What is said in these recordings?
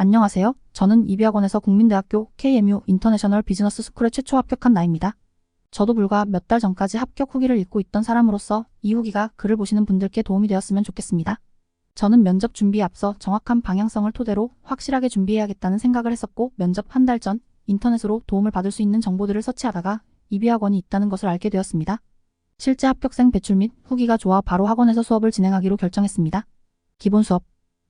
안녕하세요. 저는 이비학원에서 국민대학교 KMU 인터내셔널 비즈너스 스쿨에 최초 합격한 나입니다. 저도 불과 몇 달 전까지 합격 후기를 읽고 있던 사람으로서 이 후기가 글을 보시는 분들께 도움이 되었으면 좋겠습니다. 저는 면접 준비에 앞서 정확한 방향성을 토대로 확실하게 준비해야겠다는 생각을 했었고, 면접 한 달 전 인터넷으로 도움을 받을 수 있는 정보들을 서치하다가 이비학원이 있다는 것을 알게 되었습니다. 실제 합격생 배출 및 후기가 좋아 바로 학원에서 수업을 진행하기로 결정했습니다. 기본 수업.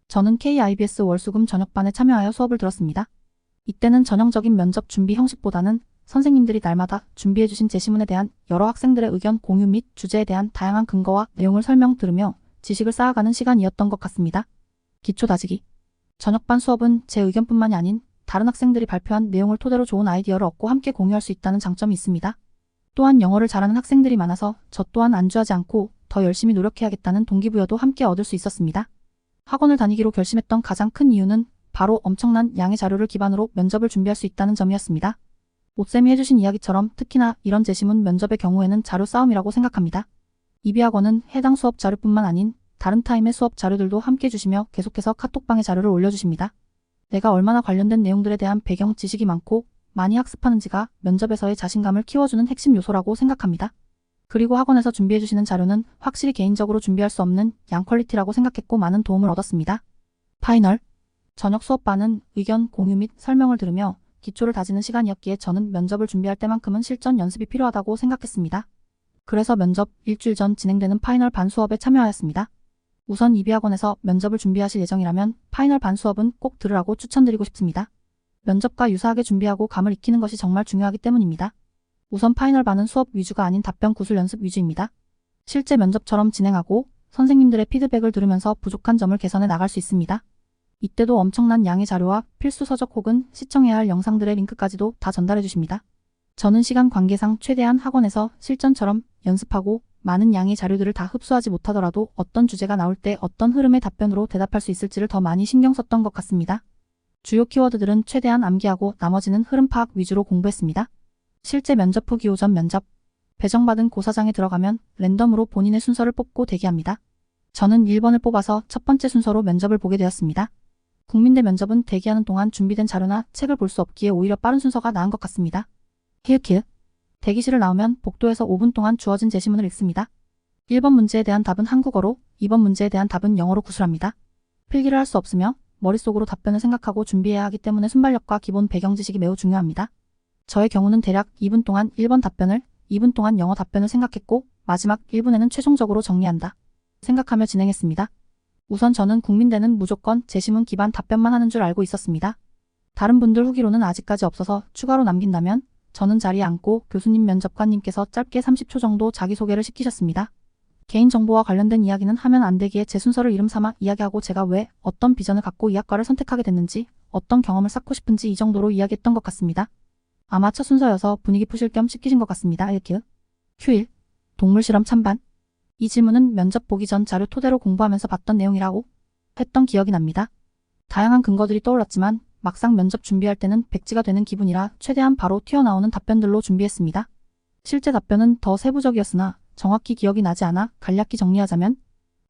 저는 KIBS 월수금 저녁반에 참여하여 수업을 들었습니다. 이때는 전형적인 면접 준비 형식보다는 선생님들이 날마다 준비해주신 제시문에 대한 여러 학생들의 의견 공유 및 주제에 대한 다양한 근거와 내용을 설명 들으며 지식을 쌓아가는 시간이었던 것 같습니다. 기초 다지기. 저녁반 수업은 제 의견뿐만이 아닌 다른 학생들이 발표한 내용을 토대로 좋은 아이디어를 얻고 함께 공유할 수 있다는 장점이 있습니다. 또한 영어를 잘하는 학생들이 많아서 저 또한 안주하지 않고 더 열심히 노력해야겠다는 동기부여도 함께 얻을 수 있었습니다. 학원을 다니기로 결심했던 가장 큰 이유는 바로 엄청난 양의 자료를 기반으로 면접을 준비할 수 있다는 점이었습니다. 오쌤이 해주신 이야기처럼 특히나 이런 제시문 면접의 경우에는 자료 싸움이라고 생각합니다. 이비학원은 해당 수업 자료뿐만 아닌 다른 타임의 수업 자료들도 함께 주시며 계속해서 카톡방에 자료를 올려주십니다. 내가 얼마나 관련된 내용들에 대한 배경 지식이 많고 많이 학습하는지가 면접에서의 자신감을 키워주는 핵심 요소라고 생각합니다. 그리고 학원에서 준비해주시는 자료는 확실히 개인적으로 준비할 수 없는 양 퀄리티라고 생각했고 많은 도움을 얻었습니다. 파이널. 저녁 수업반은 의견 공유 및 설명을 들으며 기초를 다지는 시간이었기에 저는 면접을 준비할 때만큼은 실전 연습이 필요하다고 생각했습니다. 그래서 면접 일주일 전 진행되는 파이널 반 수업에 참여하였습니다. 우선 이비학원에서 면접을 준비하실 예정이라면 파이널 반 수업은 꼭 들으라고 추천드리고 싶습니다. 면접과 유사하게 준비하고 감을 익히는 것이 정말 중요하기 때문입니다. 우선 파이널 반은 수업 위주가 아닌 답변 구술 연습 위주입니다. 실제 면접처럼 진행하고 선생님들의 피드백을 들으면서 부족한 점을 개선해 나갈 수 있습니다. 이때도 엄청난 양의 자료와 필수 서적 혹은 시청해야 할 영상들의 링크까지도 다 전달해 주십니다. 저는 시간 관계상 최대한 학원에서 실전처럼 연습하고 많은 양의 자료들을 다 흡수하지 못하더라도 어떤 주제가 나올 때 어떤 흐름의 답변으로 대답할 수 있을지를 더 많이 신경 썼던 것 같습니다. 주요 키워드들은 최대한 암기하고 나머지는 흐름 파악 위주로 공부했습니다. 실제 면접 후기 오전 면접. 배정받은 고사장에 들어가면 랜덤으로 본인의 순서를 뽑고 대기합니다. 저는 1번을 뽑아서 첫 번째 순서로 면접을 보게 되었습니다. 국민대 면접은 대기하는 동안 준비된 자료나 책을 볼 수 없기에 오히려 빠른 순서가 나은 것 같습니다. 히읗히읗. 대기실을 나오면 복도에서 5분 동안 주어진 제시문을 읽습니다. 1번 문제에 대한 답은 한국어로, 2번 문제에 대한 답은 영어로 구술합니다. 필기를 할 수 없으며 머릿속으로 답변을 생각하고 준비해야 하기 때문에 순발력과 기본 배경 지식이 매우 중요합니다. 저의 경우는 대략 2분 동안 1번 답변을, 2분 동안 영어 답변을 생각했고 마지막 1분에는 최종적으로 정리한다 생각하며 진행했습니다. 우선 저는 국민대는 무조건 제시문 기반 답변만 하는 줄 알고 있었습니다. 다른 분들 후기로는 아직까지 없어서 추가로 남긴다면 저는 자리에 앉고 교수님 면접관님께서 짧게 30초 정도 자기소개를 시키셨습니다. 개인정보와 관련된 이야기는 하면 안 되기에 제 순서를 이름 삼아 이야기하고 제가 왜 어떤 비전을 갖고 이 학과를 선택하게 됐는지 어떤 경험을 쌓고 싶은지 이 정도로 이야기했던 것 같습니다. 아마 첫 순서여서 분위기 푸실 겸 시키신 것 같습니다. Q1. 동물실험 찬반. 이 질문은 면접 보기 전 자료 토대로 공부하면서 봤던 내용이라고 했던 기억이 납니다. 다양한 근거들이 떠올랐지만 막상 면접 준비할 때는 백지가 되는 기분이라 최대한 바로 튀어나오는 답변들로 준비했습니다. 실제 답변은 더 세부적이었으나 정확히 기억이 나지 않아 간략히 정리하자면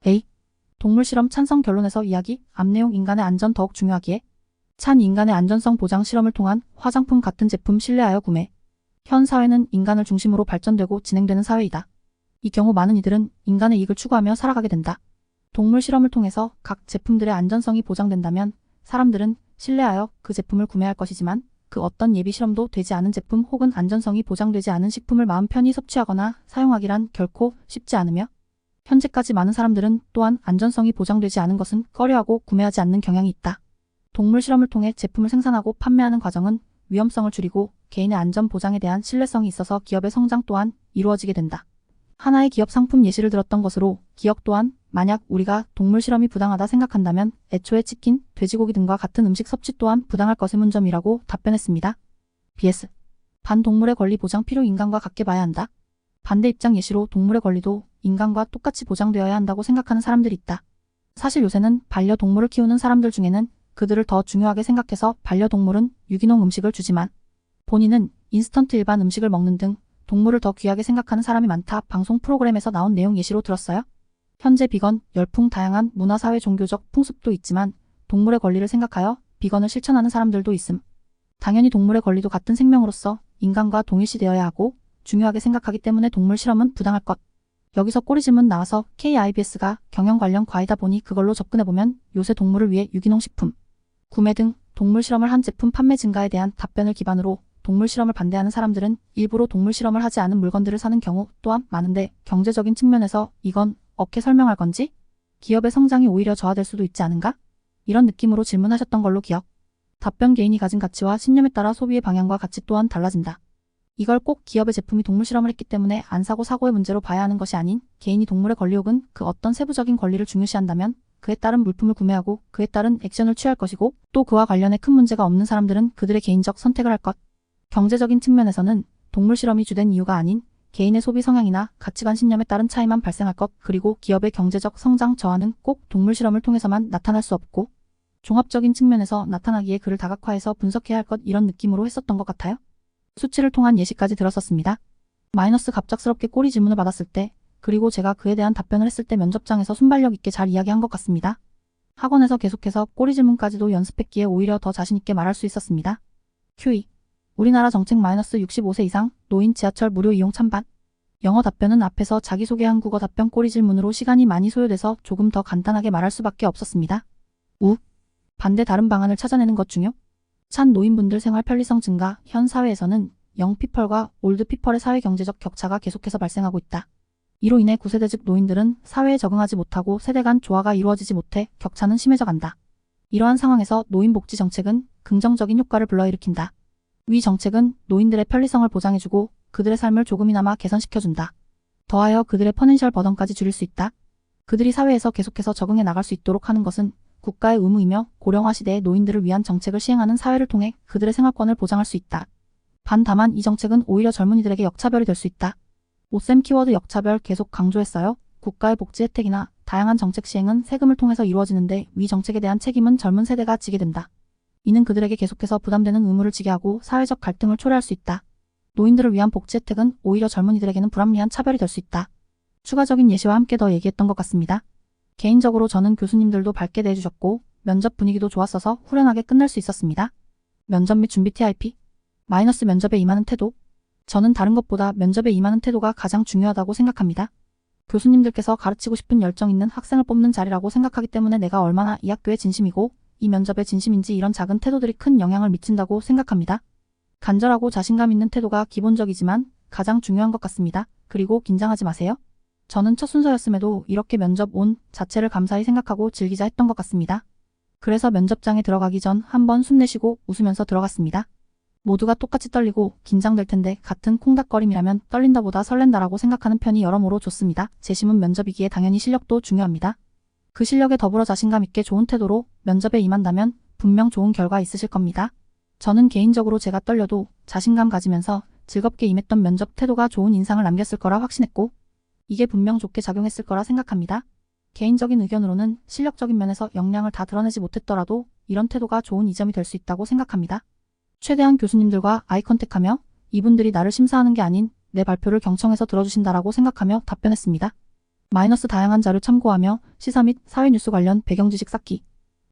A. 동물실험 찬성 결론에서 이야기, 앞내용 인간의 안전 더욱 중요하기에 찬 인간의 안전성 보장 실험을 통한 화장품 같은 제품 신뢰하여 구매. 현 사회는 인간을 중심으로 발전되고 진행되는 사회이다. 이 경우 많은 이들은 인간의 이익을 추구하며 살아가게 된다. 동물 실험을 통해서 각 제품들의 안전성이 보장된다면 사람들은 신뢰하여 그 제품을 구매할 것이지만 그 어떤 예비 실험도 되지 않은 제품 혹은 안전성이 보장되지 않은 식품을 마음 편히 섭취하거나 사용하기란 결코 쉽지 않으며 현재까지 많은 사람들은 또한 안전성이 보장되지 않은 것은 꺼려하고 구매하지 않는 경향이 있다. 동물 실험을 통해 제품을 생산하고 판매하는 과정은 위험성을 줄이고 개인의 안전 보장에 대한 신뢰성이 있어서 기업의 성장 또한 이루어지게 된다. 하나의 기업 상품 예시를 들었던 것으로 기억 또한 만약 우리가 동물 실험이 부당하다 생각한다면 애초에 치킨, 돼지고기 등과 같은 음식 섭취 또한 부당할 것의 문점이라고 답변했습니다. BS. 반동물의 권리 보장 필요 인간과 같게 봐야 한다. 반대 입장 예시로 동물의 권리도 인간과 똑같이 보장되어야 한다고 생각하는 사람들이 있다. 사실 요새는 반려동물을 키우는 사람들 중에는 그들을 더 중요하게 생각해서 반려동물은 유기농 음식을 주지만 본인은 인스턴트 일반 음식을 먹는 등 동물을 더 귀하게 생각하는 사람이 많다. 방송 프로그램에서 나온 내용 예시로 들었어요. 현재 비건, 열풍 다양한 문화사회 종교적 풍습도 있지만 동물의 권리를 생각하여 비건을 실천하는 사람들도 있음. 당연히 동물의 권리도 같은 생명으로서 인간과 동일시되어야 하고 중요하게 생각하기 때문에 동물 실험은 부당할 것. 여기서 꼬리질문 나와서 KIBS가 경영 관련 과이다 보니 그걸로 접근해보면 요새 동물을 위해 유기농 식품, 구매 등 동물 실험을 한 제품 판매 증가에 대한 답변을 기반으로 동물 실험을 반대하는 사람들은 일부러 동물 실험을 하지 않은 물건들을 사는 경우 또한 많은데 경제적인 측면에서 이건 어떻게 설명할 건지? 기업의 성장이 오히려 저하될 수도 있지 않은가? 이런 느낌으로 질문하셨던 걸로 기억. 답변 개인이 가진 가치와 신념에 따라 소비의 방향과 가치 또한 달라진다. 이걸 꼭 기업의 제품이 동물 실험을 했기 때문에 안 사고 사고의 문제로 봐야 하는 것이 아닌 개인이 동물의 권리 혹은 그 어떤 세부적인 권리를 중요시한다면 그에 따른 물품을 구매하고 그에 따른 액션을 취할 것이고 또 그와 관련해 큰 문제가 없는 사람들은 그들의 개인적 선택을 할 것. 경제적인 측면에서는 동물 실험이 주된 이유가 아닌 개인의 소비 성향이나 가치관 신념에 따른 차이만 발생할 것 그리고 기업의 경제적 성장 저하는 꼭 동물 실험을 통해서만 나타날 수 없고 종합적인 측면에서 나타나기에 그를 다각화해서 분석해야 할 것 이런 느낌으로 했었던 것 같아요. 수치를 통한 예시까지 들었었습니다. 마이너스 갑작스럽게 꼬리 질문을 받았을 때 그리고 제가 그에 대한 답변을 했을 때 면접장에서 순발력 있게 잘 이야기한 것 같습니다. 학원에서 계속해서 꼬리 질문까지도 연습했기에 오히려 더 자신 있게 말할 수 있었습니다. QE 우리나라 정책 마이너스 65세 이상 노인 지하철 무료 이용 찬반. 영어 답변은 앞에서 자기소개 한국어 답변 꼬리 질문으로 시간이 많이 소요돼서 조금 더 간단하게 말할 수밖에 없었습니다. 반대 다른 방안을 찾아내는 것 중요. 찬 노인분들 생활 편리성 증가. 현 사회에서는 영피펄과 올드피펄의 사회 경제적 격차가 계속해서 발생하고 있다. 이로 인해 9세대 즉 노인들은 사회에 적응하지 못하고 세대 간 조화가 이루어지지 못해 격차는 심해져 간다. 이러한 상황에서 노인복지 정책은 긍정적인 효과를 불러일으킨다. 위 정책은 노인들의 편리성을 보장해주고 그들의 삶을 조금이나마 개선시켜준다. 더하여 그들의 퍼넨셜 버던까지 줄일 수 있다. 그들이 사회에서 계속해서 적응해 나갈 수 있도록 하는 것은 국가의 의무이며 고령화 시대의 노인들을 위한 정책을 시행하는 사회를 통해 그들의 생활권을 보장할 수 있다. 다만 이 정책은 오히려 젊은이들에게 역차별이 될 수 있다. 오쌤 키워드 역차별 계속 강조했어요. 국가의 복지 혜택이나 다양한 정책 시행은 세금을 통해서 이루어지는데 위 정책에 대한 책임은 젊은 세대가 지게 된다. 이는 그들에게 계속해서 부담되는 의무를 지게 하고 사회적 갈등을 초래할 수 있다. 노인들을 위한 복지 혜택은 오히려 젊은이들에게는 불합리한 차별이 될 수 있다. 추가적인 예시와 함께 더 얘기했던 것 같습니다. 개인적으로 저는 교수님들도 밝게 대해주셨고 면접 분위기도 좋았어서 후련하게 끝날 수 있었습니다. 면접 및 준비 TIP 마이너스 면접에 임하는 태도. 저는 다른 것보다 면접에 임하는 태도가 가장 중요하다고 생각합니다. 교수님들께서 가르치고 싶은 열정 있는 학생을 뽑는 자리라고 생각하기 때문에 내가 얼마나 이 학교에 진심이고 이 면접에 진심인지 이런 작은 태도들이 큰 영향을 미친다고 생각합니다. 간절하고 자신감 있는 태도가 기본적이지만 가장 중요한 것 같습니다. 그리고 긴장하지 마세요. 저는 첫 순서였음에도 이렇게 면접 온 자체를 감사히 생각하고 즐기자 했던 것 같습니다. 그래서 면접장에 들어가기 전 한번 숨 내쉬고 웃으면서 들어갔습니다. 모두가 똑같이 떨리고 긴장될 텐데 같은 콩닥거림이라면 떨린다보다 설렌다라고 생각하는 편이 여러모로 좋습니다. 재심은 면접이기에 당연히 실력도 중요합니다. 그 실력에 더불어 자신감 있게 좋은 태도로 면접에 임한다면 분명 좋은 결과 있으실 겁니다. 저는 개인적으로 제가 떨려도 자신감 가지면서 즐겁게 임했던 면접 태도가 좋은 인상을 남겼을 거라 확신했고 이게 분명 좋게 작용했을 거라 생각합니다. 개인적인 의견으로는 실력적인 면에서 역량을 다 드러내지 못했더라도 이런 태도가 좋은 이점이 될 수 있다고 생각합니다. 최대한 교수님들과 아이 컨택하며 이분들이 나를 심사하는 게 아닌 내 발표를 경청해서 들어주신다라고 생각하며 답변했습니다. 마이너스 다양한 자료 참고하며 시사 및 사회 뉴스 관련 배경 지식 쌓기.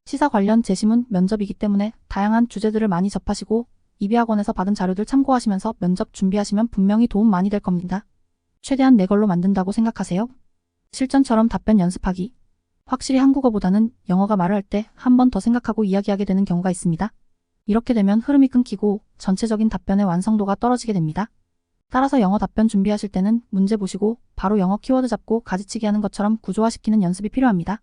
시사 관련 재심은 면접이기 때문에 다양한 주제들을 많이 접하시고 이비학원에서 받은 자료들 참고하시면서 면접 준비하시면 분명히 도움 많이 될 겁니다. 최대한 내 걸로 만든다고 생각하세요. 실전처럼 답변 연습하기. 확실히 한국어보다는 영어가 말을 할 때 한 번 더 생각하고 이야기하게 되는 경우가 있습니다. 이렇게 되면 흐름이 끊기고 전체적인 답변의 완성도가 떨어지게 됩니다. 따라서 영어 답변 준비하실 때는 문제 보시고 바로 영어 키워드 잡고 가지치기 하는 것처럼 구조화시키는 연습이 필요합니다.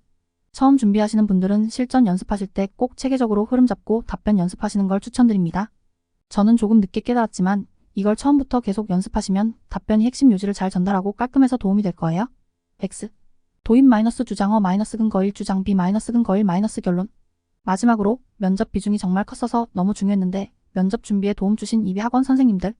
처음 준비하시는 분들은 실전 연습하실 때 꼭 체계적으로 흐름 잡고 답변 연습하시는 걸 추천드립니다. 저는 조금 늦게 깨달았지만 이걸 처음부터 계속 연습하시면 답변이 핵심 요지를 잘 전달하고 깔끔해서 도움이 될 거예요. X. 도입 마이너스 주장어 마이너스 근거 1 주장 B 마이너스 근거 1 마이너스 결론. 마지막으로 면접 비중이 정말 컸어서 너무 중요했는데 면접 준비에 도움 주신 이비 학원 선생님들